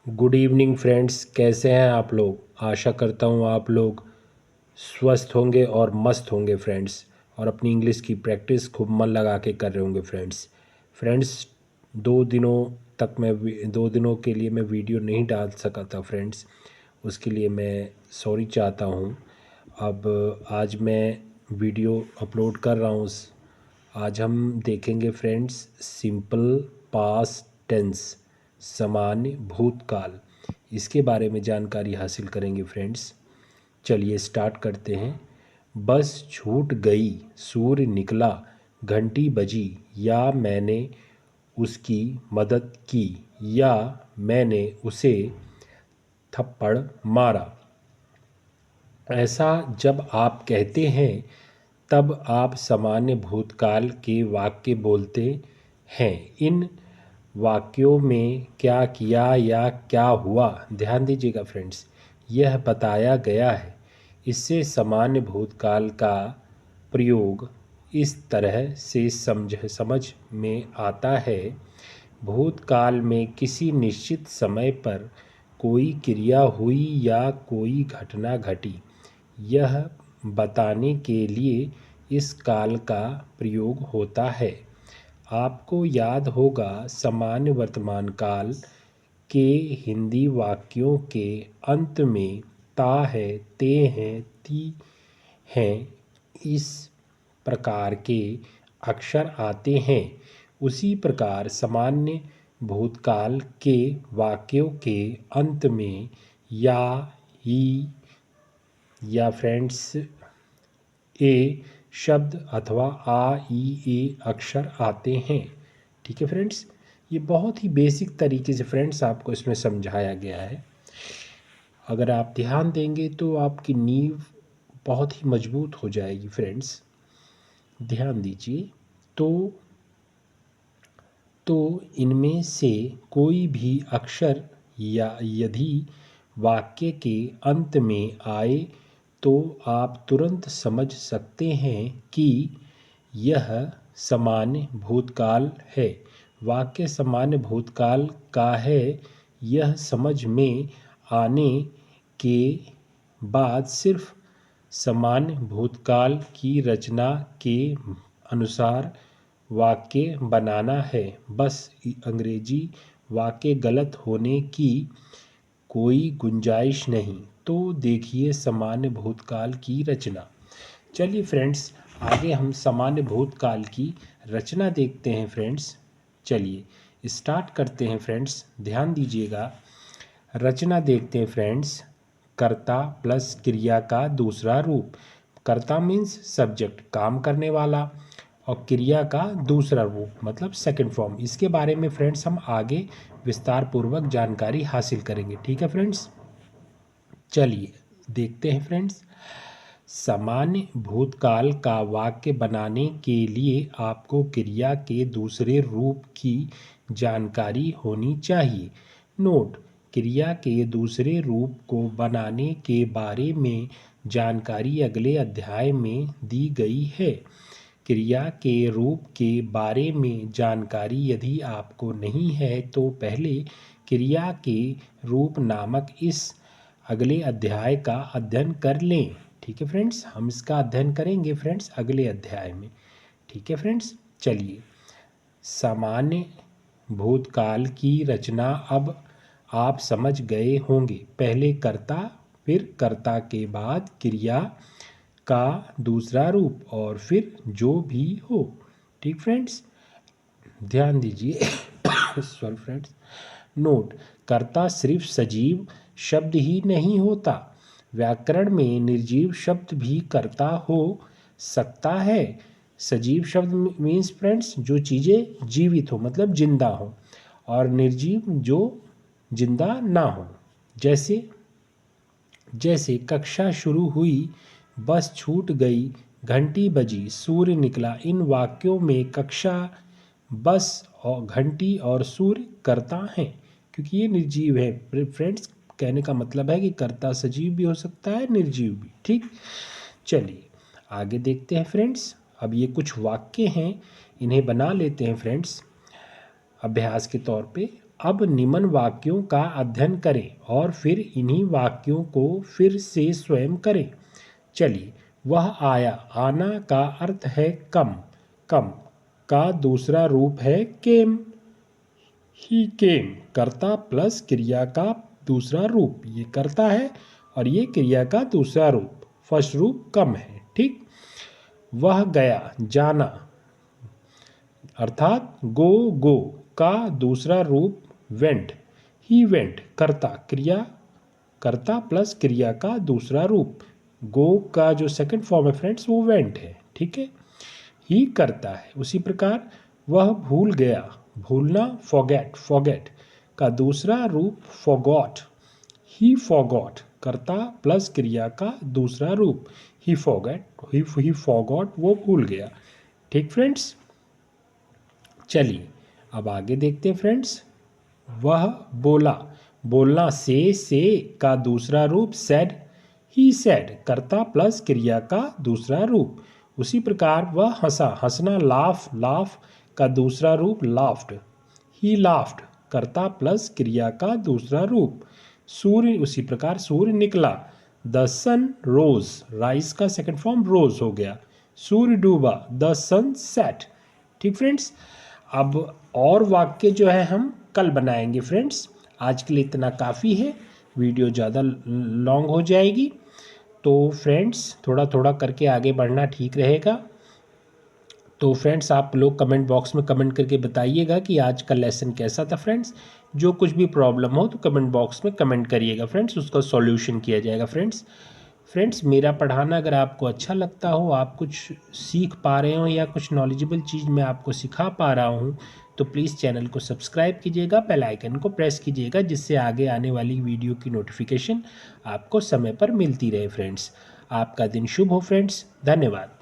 Good evening friends, कैसे हैं आप लोग। आशा करता हूँ आप लोग स्वस्थ होंगे और मस्त होंगे फ्रेंड्स, और अपनी इंग्लिश की प्रैक्टिस खूब मन लगा के कर रहे होंगे फ्रेंड्स। 2 दिनों तक मैं 2 दिनों के लिए मैं वीडियो नहीं डाल सका था फ्रेंड्स। उसके लिए मैं सॉरी चाहता हूँ। अब आज मैं वीडियो अपलोड कर रहा हूँ। आज हम देखेंगे फ्रेंड्स सिंपल पास्ट टेंस, सामान्य भूतकाल, इसके बारे में जानकारी हासिल करेंगे फ्रेंड्स। चलिए स्टार्ट करते हैं। बस छूट गई, सूर्य निकला, घंटी बजी, या मैंने उसकी मदद की, या मैंने उसे थप्पड़ मारा। ऐसा जब आप कहते हैं तब आप सामान्य भूतकाल के वाक्य बोलते हैं। इन वाक्यों में क्या किया या क्या हुआ, ध्यान दीजिएगा फ्रेंड्स, यह बताया गया है। इससे सामान्य भूतकाल का प्रयोग इस तरह से समझ में आता है। भूतकाल में किसी निश्चित समय पर कोई क्रिया हुई या कोई घटना घटी, यह बताने के लिए इस काल का प्रयोग होता है। आपको याद होगा सामान्य वर्तमान काल के हिंदी वाक्यों के अंत में ता है, ते हैं, ती हैं, इस प्रकार के अक्षर आते हैं। उसी प्रकार सामान्य भूतकाल के वाक्यों के अंत में या, ही, या फ्रेंड्स ए शब्द अथवा आ, ई, ए अक्षर आते हैं। ठीक है फ्रेंड्स, ये बहुत ही बेसिक तरीके से फ्रेंड्स आपको इसमें समझाया गया है। अगर आप ध्यान देंगे तो आपकी नींव बहुत ही मजबूत हो जाएगी फ्रेंड्स। ध्यान दीजिए। तो इनमें से कोई भी अक्षर या यदि वाक्य के अंत में आए तो आप तुरंत समझ सकते हैं कि यह सामान्य भूतकाल है। वाक्य सामान्य भूतकाल का है। यह समझ में आने के बाद सिर्फ सामान्य भूतकाल की रचना के अनुसार वाक्य बनाना है। बस अंग्रेजी वाक्य गलत होने की कोई गुंजाइश नहीं। तो देखिए सामान्य भूतकाल की रचना। चलिए फ्रेंड्स, आगे हम सामान्य भूतकाल की रचना देखते हैं फ्रेंड्स। चलिए स्टार्ट करते हैं फ्रेंड्स, ध्यान दीजिएगा। रचना देखते हैं फ्रेंड्स। कर्ता प्लस क्रिया का दूसरा रूप। कर्ता मीन्स सब्जेक्ट, काम करने वाला, और क्रिया का दूसरा रूप मतलब सेकंड फॉर्म। इसके बारे में फ्रेंड्स हम आगे विस्तार पूर्वक जानकारी हासिल करेंगे। ठीक है फ्रेंड्स, चलिए देखते हैं फ्रेंड्स। सामान्य भूतकाल का वाक्य बनाने के लिए आपको क्रिया के दूसरे रूप की जानकारी होनी चाहिए। नोट: क्रिया के दूसरे रूप को बनाने के बारे में जानकारी अगले अध्याय में दी गई है। क्रिया के रूप के बारे में जानकारी यदि आपको नहीं है तो पहले क्रिया के रूप नामक इस अगले अध्याय का अध्ययन कर लें। ठीक है फ्रेंड्स, हम इसका अध्ययन करेंगे फ्रेंड्स अगले अध्याय में। ठीक है फ्रेंड्स, चलिए सामान्य भूतकाल की रचना अब आप समझ गए होंगे। पहले कर्ता, फिर कर्ता के बाद क्रिया का दूसरा रूप, और फिर जो भी हो। ठीक फ्रेंड्स, ध्यान दीजिए। Sorry friends. नोट: कर्ता सिर्फ सजीव शब्द ही नहीं होता, व्याकरण में निर्जीव शब्द भी कर्ता हो सकता है। सजीव शब्द मीन्स फ्रेंड्स जो चीज़ें जीवित हो मतलब जिंदा हो, और निर्जीव जो जिंदा ना हो। जैसे जैसे कक्षा शुरू हुई, बस छूट गई, घंटी बजी, सूर्य निकला। इन वाक्यों में कक्षा, बस और घंटी और सूर्य कर्ता हैं, क्योंकि ये निर्जीव है फ्रेंड्स। कहने का मतलब है कि कर्ता सजीव भी हो सकता है, निर्जीव भी। ठीक, चलिए आगे देखते हैं फ्रेंड्स। अब ये कुछ वाक्य हैं, इन्हें बना लेते हैं फ्रेंड्स अभ्यास के तौर पे। अब निम्न वाक्यों का अध्ययन करें और फिर इन्हीं वाक्यों को फिर से स्वयं करें। चलिए, वह आया। आना का अर्थ है कम। कम का दूसरा रूप है केम। ही केम कर्ता प्लस क्रिया का दूसरा रूप। ये कर्ता है और ये क्रिया का दूसरा रूप। फर्स्ट रूप कम है। ठीक। वह गया। जाना अर्थात गो। गो का दूसरा रूप वेंट। ही वेंट कर्ता क्रिया कर्ता प्लस क्रिया का दूसरा रूप। गो का जो सेकंड फॉर्म है फ्रेंड्स वो वेंट है। ठीक है। ही करता है। उसी प्रकार वह भूल गया। भूलना फॉरगेट। फॉरगेट का दूसरा रूप फॉरगॉट। ही फॉरगॉट कर्ता प्लस क्रिया का दूसरा रूप। ही फॉरगेट ही फॉरगॉट वो भूल गया। ठीक फ्रेंड्स। चलिए अब आगे देखते हैं फ्रेंड्स। वह बोला। बोलना से का दूसरा रूप सेड। ही सेड कर्ता प्लस क्रिया का दूसरा रूप। उसी प्रकार वह हंसा। हंसना लाफ। लाफ का दूसरा रूप लाफ्ड। ही लाफ्ड कर्ता प्लस क्रिया का दूसरा रूप। सूर्य उसी प्रकार सूर्य निकला। द सन रोज राइज का सेकंड फॉर्म रोज हो गया। सूर्य डूबा। The sun set. ठीक फ्रेंड्स। अब और वाक्य जो है हम कल बनाएंगे फ्रेंड्स। आज के लिए इतना काफ़ी है। वीडियो ज़्यादा लॉन्ग हो जाएगी तो फ्रेंड्स थोड़ा थोड़ा करके आगे बढ़ना ठीक रहेगा। तो फ्रेंड्स आप लोग कमेंट बॉक्स में कमेंट करके बताइएगा कि आज का लेसन कैसा था फ्रेंड्स। जो कुछ भी प्रॉब्लम हो तो कमेंट बॉक्स में कमेंट करिएगा फ्रेंड्स, उसका सॉल्यूशन किया जाएगा फ्रेंड्स। फ्रेंड्स मेरा पढ़ाना अगर आपको अच्छा लगता हो, आप कुछ सीख पा रहे हो या कुछ नॉलेजेबल चीज़ मैं आपको सिखा पा रहा हूँ तो प्लीज़ चैनल को सब्सक्राइब कीजिएगा, बेल आइकन को प्रेस कीजिएगा जिससे आगे आने वाली वीडियो की नोटिफिकेशन आपको समय पर मिलती रहे फ्रेंड्स। आपका दिन शुभ हो फ्रेंड्स। धन्यवाद।